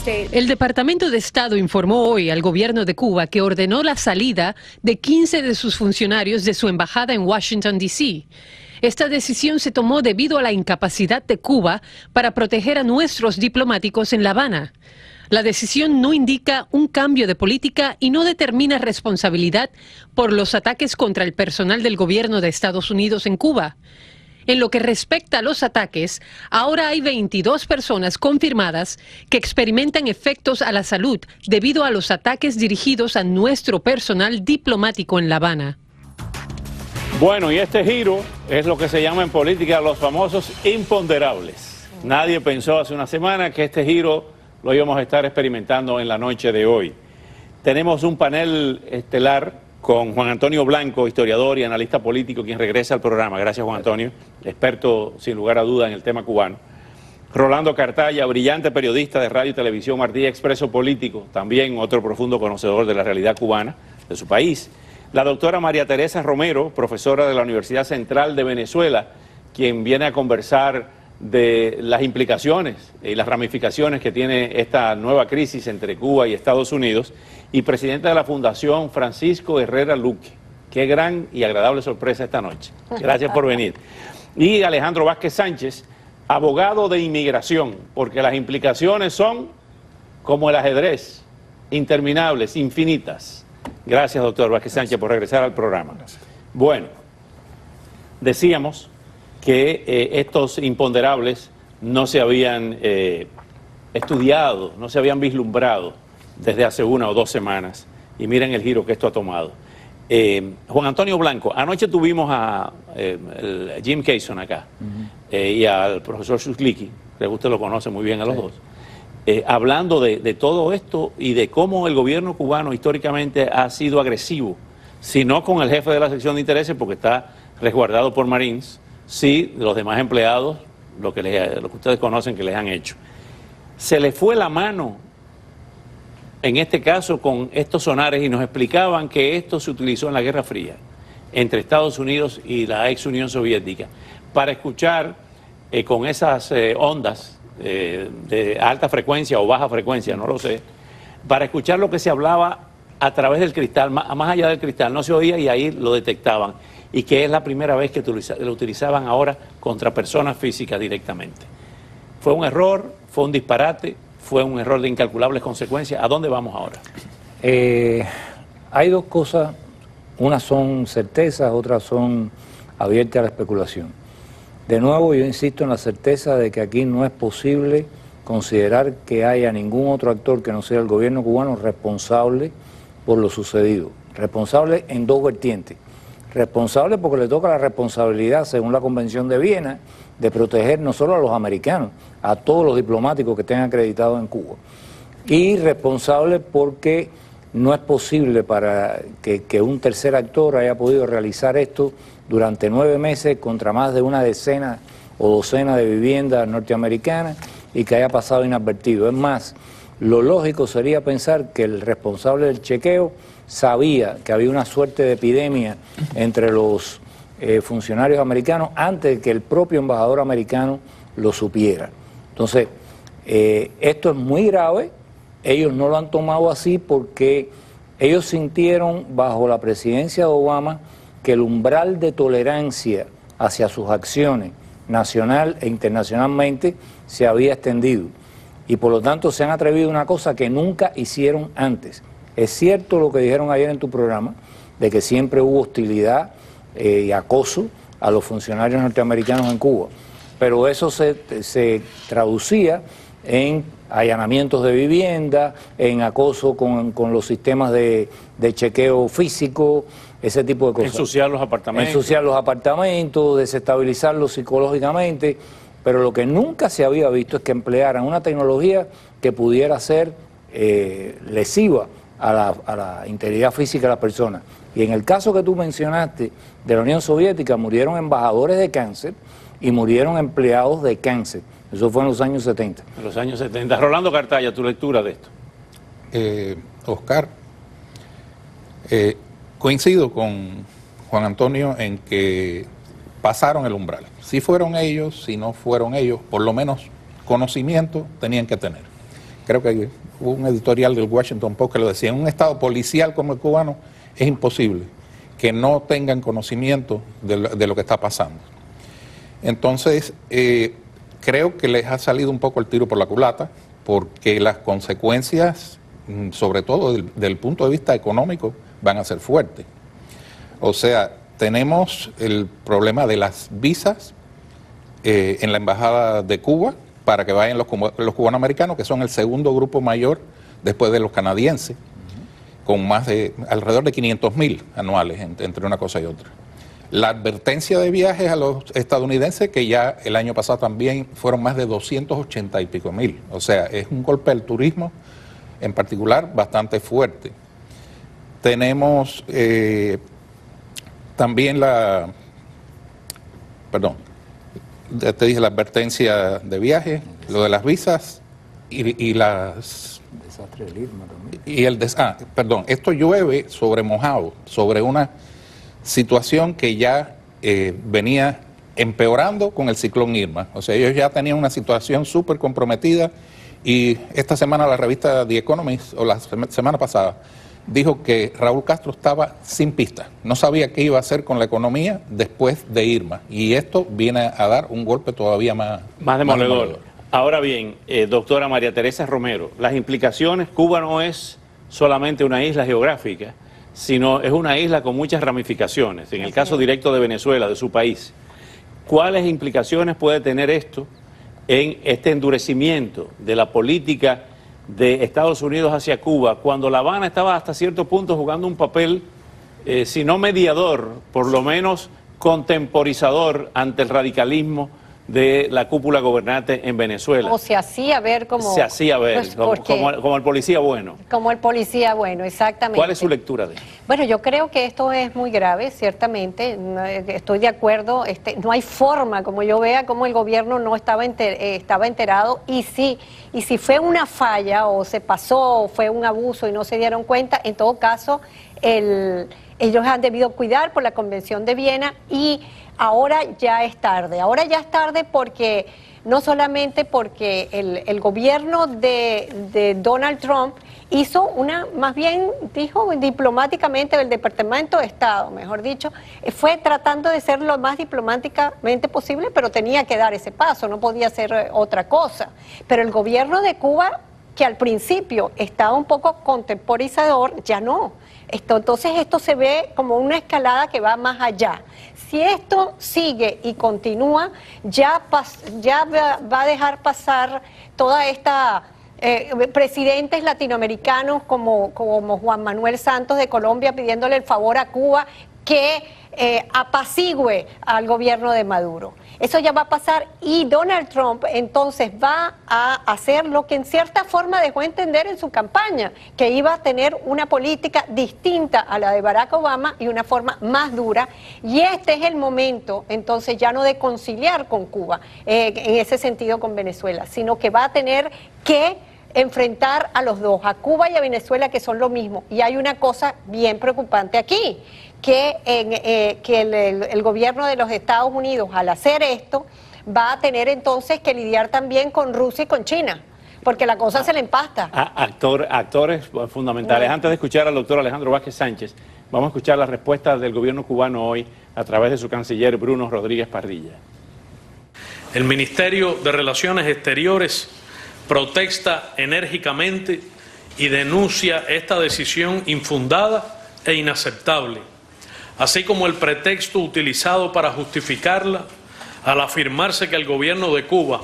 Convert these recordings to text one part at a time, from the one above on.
El Departamento de Estado informó hoy al gobierno de Cuba que ordenó la salida de 15 de sus funcionarios de su embajada en Washington, D.C. Esta decisión se tomó debido a la incapacidad de Cuba para proteger a nuestros diplomáticos en La Habana. La decisión no indica un cambio de política y no determina responsabilidad por los ataques contra el personal del gobierno de Estados Unidos en Cuba. En lo que respecta a los ataques, ahora hay 22 personas confirmadas que experimentan efectos a la salud debido a los ataques dirigidos a nuestro personal diplomático en La Habana. Bueno, y este giro es lo que se llama en política los famosos imponderables. Nadie pensó hace una semana que este giro lo íbamos a estar experimentando en la noche de hoy. Tenemos un panel estelar con Juan Antonio Blanco, historiador y analista político, quien regresa al programa. Gracias, Juan Antonio, experto sin lugar a duda en el tema cubano. Rolando Cartaya, brillante periodista de radio y televisión, Martí Expreso político, también otro profundo conocedor de la realidad cubana de su país. La doctora María Teresa Romero, profesora de la Universidad Central de Venezuela, quien viene a conversar de las implicaciones y las ramificaciones que tiene esta nueva crisis entre Cuba y Estados Unidos, y presidenta de la Fundación Francisco Herrera Luque. Qué gran y agradable sorpresa esta noche. Gracias por venir. Y Alejandro Vázquez Sánchez, abogado de inmigración, porque las implicaciones son como el ajedrez, interminables, infinitas. Gracias, doctor Vázquez Sánchez, por regresar al programa. Bueno, decíamos que estos imponderables no se habían estudiado, no se habían vislumbrado desde hace 1 o 2 semanas. Y miren el giro que esto ha tomado. Juan Antonio Blanco, anoche tuvimos a Jim Cason acá y al profesor Shuslicki, que usted lo conoce muy bien a los dos, hablando de todo esto y de cómo el gobierno cubano históricamente ha sido agresivo, si no con el jefe de la sección de intereses, porque está resguardado por Marines, sí los demás empleados, lo que ustedes conocen que les han hecho. Se les fue la mano en este caso con estos sonares y nos explicaban que esto se utilizó en la Guerra Fría entre Estados Unidos y la ex Unión Soviética para escuchar con esas ondas de alta frecuencia o baja frecuencia, no lo sé, para escuchar lo que se hablaba a través del cristal, más allá del cristal, no se oía y ahí lo detectaban, y que es la primera vez que lo utilizaban ahora contra personas físicas directamente. Fue un error, fue un disparate, fue un error de incalculables consecuencias. ¿A dónde vamos ahora? Hay dos cosas, unas son certezas, otras son abiertas a la especulación. De nuevo, yo insisto en la certeza de que aquí no es posible considerar que haya ningún otro actor que no sea el gobierno cubano responsable por lo sucedido. Responsable en dos vertientes. Responsable porque le toca la responsabilidad, según la Convención de Viena, de proteger no solo a los americanos, a todos los diplomáticos que estén acreditados en Cuba. Y responsable porque no es posible para que un tercer actor haya podido realizar esto durante 9 meses contra más de una decena o docena de viviendas norteamericanas y que haya pasado inadvertido. Es más, lo lógico sería pensar que el responsable del chequeo sabía que había una suerte de epidemia entre los funcionarios americanos antes de que el propio embajador americano lo supiera. Entonces, esto es muy grave. Ellos no lo han tomado así porque ellos sintieron bajo la presidencia de Obama que el umbral de tolerancia hacia sus acciones nacional e internacionalmente se había extendido y por lo tanto se han atrevido a una cosa que nunca hicieron antes. Es cierto lo que dijeron ayer en tu programa, de que siempre hubo hostilidad y acoso a los funcionarios norteamericanos en Cuba, pero eso se traducía en allanamientos de vivienda, en acoso con los sistemas de chequeo físico, ese tipo de cosas. Ensuciar los apartamentos. Ensuciar los apartamentos, desestabilizarlos psicológicamente, pero lo que nunca se había visto es que emplearan una tecnología que pudiera ser lesiva a la integridad física de las personas. Y en el caso que tú mencionaste de la Unión Soviética, murieron embajadores de cáncer y murieron empleados de cáncer. Eso fue en los años 70. En los años 70. Rolando Cartaya, tu lectura de esto. Oscar, coincido con Juan Antonio en que pasaron el umbral. Si fueron ellos, si no fueron ellos, por lo menos conocimiento tenían que tener. creo que hubo un editorial del Washington Post que lo decía, en un estado policial como el cubano es imposible que no tengan conocimiento de lo que está pasando. Entonces, creo que les ha salido un poco el tiro por la culata, porque las consecuencias, sobre todo del punto de vista económico, van a ser fuertes. O sea, tenemos el problema de las visas en la Embajada de Cuba para que vayan los cubanoamericanos, que son el segundo grupo mayor después de los canadienses, con más de alrededor de 500,000 anuales entre una cosa y otra. La advertencia de viajes a los estadounidenses, que ya el año pasado también fueron más de 280 y pico mil. O sea, es un golpe al turismo, en particular, bastante fuerte. Tenemos también te dije la advertencia de viaje, lo de las visas y las... Desastre del Irma también. Y esto llueve sobre mojado, sobre una situación que ya venía empeorando con el ciclón Irma. O sea, ellos ya tenían una situación súper comprometida y esta semana la revista The Economist, o la semana pasada, dijo que Raúl Castro estaba sin pista, no sabía qué iba a hacer con la economía después de Irma, y esto viene a dar un golpe todavía más demoledor. Ahora bien, doctora María Teresa Romero, las implicaciones, Cuba no es solamente una isla geográfica, sino es una isla con muchas ramificaciones. En el caso directo de Venezuela, de su país, ¿cuáles implicaciones puede tener esto en este endurecimiento de la política de Estados Unidos hacia Cuba, cuando La Habana estaba hasta cierto punto jugando un papel, si no mediador, por lo menos contemporizador ante el radicalismo de la cúpula gobernante en Venezuela? O se hacía ver como... Se hacía ver, pues, como el policía bueno. Como el policía bueno, exactamente. ¿Cuál es su lectura de esto? Bueno, yo creo que esto es muy grave, ciertamente. Estoy de acuerdo. No hay forma, como yo vea, como el gobierno no estaba enterado. Y si fue una falla o se pasó o fue un abuso y no se dieron cuenta, en todo caso, ellos han debido cuidar por la Convención de Viena y ahora ya es tarde. Ahora ya es tarde porque no solamente porque el gobierno de Donald Trump hizo más bien dijo diplomáticamente, el Departamento de Estado, mejor dicho, fue tratando de ser lo más diplomáticamente posible, pero tenía que dar ese paso, no podía hacer otra cosa. Pero el gobierno de Cuba, que al principio estaba un poco contemporizador, ya no. Entonces esto se ve como una escalada que va más allá. Si esto sigue y continúa, ya va a dejar pasar toda esta presidentes latinoamericanos como Juan Manuel Santos de Colombia pidiéndole el favor a Cuba que apacigüe al gobierno de Maduro. Eso ya va a pasar y Donald Trump entonces va a hacer lo que en cierta forma dejó entender en su campaña, que iba a tener una política distinta a la de Barack Obama y una forma más dura, y este es el momento entonces ya no de conciliar con Cuba, en ese sentido con Venezuela, sino que va a tener que enfrentar a los dos, a Cuba y a Venezuela, que son lo mismo. Y hay una cosa bien preocupante aquí, que el gobierno de los Estados Unidos, al hacer esto, va a tener entonces que lidiar también con Rusia y con China, porque la cosa se le empasta. Actores fundamentales. Antes de escuchar al doctor Alejandro Vázquez Sánchez, vamos a escuchar las respuestas del gobierno cubano hoy a través de su canciller Bruno Rodríguez Pardilla. El Ministerio de Relaciones Exteriores protesta enérgicamente y denuncia esta decisión infundada e inaceptable, así como el pretexto utilizado para justificarla al afirmarse que el gobierno de Cuba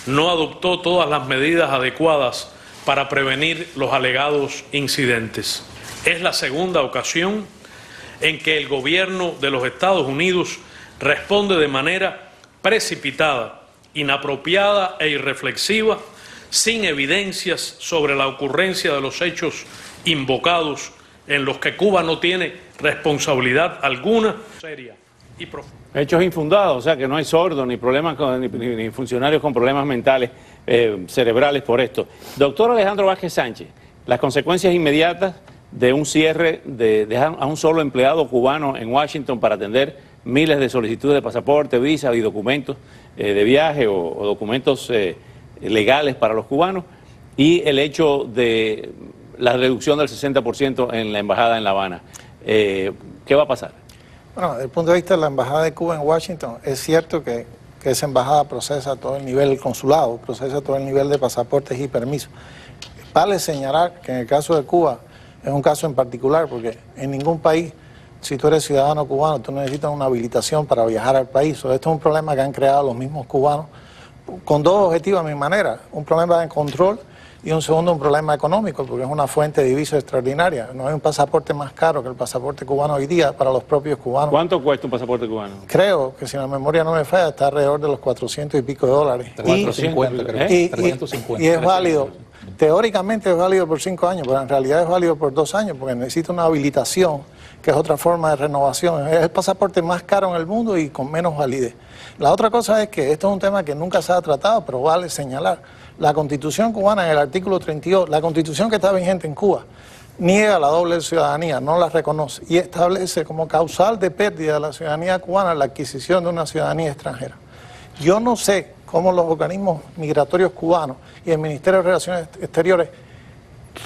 no adoptó todas las medidas adecuadas para prevenir los alegados incidentes. Es la segunda ocasión en que el gobierno de los Estados Unidos responde de manera precipitada, inapropiada e irreflexiva, sin evidencias sobre la ocurrencia de los hechos invocados en los que Cuba no tiene responsabilidad alguna, seria y profunda. Hechos infundados, o sea que no hay sordos ni problemas ni funcionarios con problemas mentales, cerebrales por esto. Doctor Alejandro Vázquez Sánchez, las consecuencias inmediatas de un cierre de dejar a un solo empleado cubano en Washington para atender miles de solicitudes de pasaporte, visa y documentos de viaje o documentos legales para los cubanos, y el hecho de la reducción del 60% en la embajada en La Habana. ¿Qué va a pasar? Bueno, desde el punto de vista de la embajada de Cuba en Washington, es cierto que esa embajada procesa todo el nivel, el consulado procesa todo el nivel de pasaportes y permisos. Vale señalar que en el caso de Cuba es un caso en particular, porque en ningún país, si tú eres ciudadano cubano, tú necesitas una habilitación para viajar al país. Esto es un problema que han creado los mismos cubanos con dos objetivos a mi manera. Un problema de control y un segundo, un problema económico, porque es una fuente de divisas extraordinaria. No hay un pasaporte más caro que el pasaporte cubano hoy día para los propios cubanos. ¿Cuánto cuesta un pasaporte cubano? Creo que, si la memoria no me falla, está alrededor de los 400 y pico de dólares. 350, creo. 350. Y es válido, teóricamente es válido por 5 años, pero en realidad es válido por 2 años, porque necesita una habilitación, que es otra forma de renovación. Es el pasaporte más caro en el mundo y con menos validez. La otra cosa es que esto es un tema que nunca se ha tratado, pero vale señalar. La Constitución cubana, en el artículo 32, la Constitución que está vigente en Cuba, niega la doble ciudadanía, no la reconoce y establece como causal de pérdida de la ciudadanía cubana la adquisición de una ciudadanía extranjera. Yo no sé cómo los organismos migratorios cubanos y el Ministerio de Relaciones Exteriores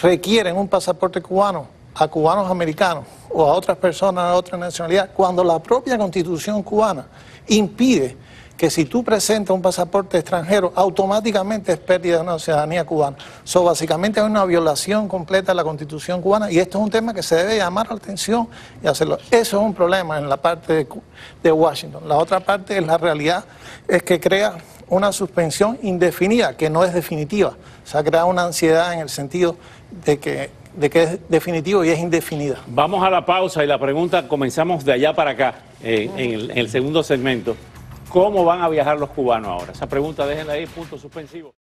requieren un pasaporte cubano a cubanos americanos o a otras personas de otra nacionalidad, cuando la propia Constitución cubana impide que si tú presentas un pasaporte extranjero, automáticamente es pérdida de una ciudadanía cubana. So, básicamente hay una violación completa de la Constitución cubana y esto es un tema que se debe llamar la atención y hacerlo. Eso es un problema en la parte de Washington. La otra parte es la realidad, es que crea una suspensión indefinida, que no es definitiva. Se ha creado una ansiedad en el sentido de que es definitivo y es indefinida. Vamos a la pausa y la pregunta comenzamos de allá para acá, en el segundo segmento. ¿Cómo van a viajar los cubanos ahora? Esa pregunta déjenla ahí, punto suspensivo.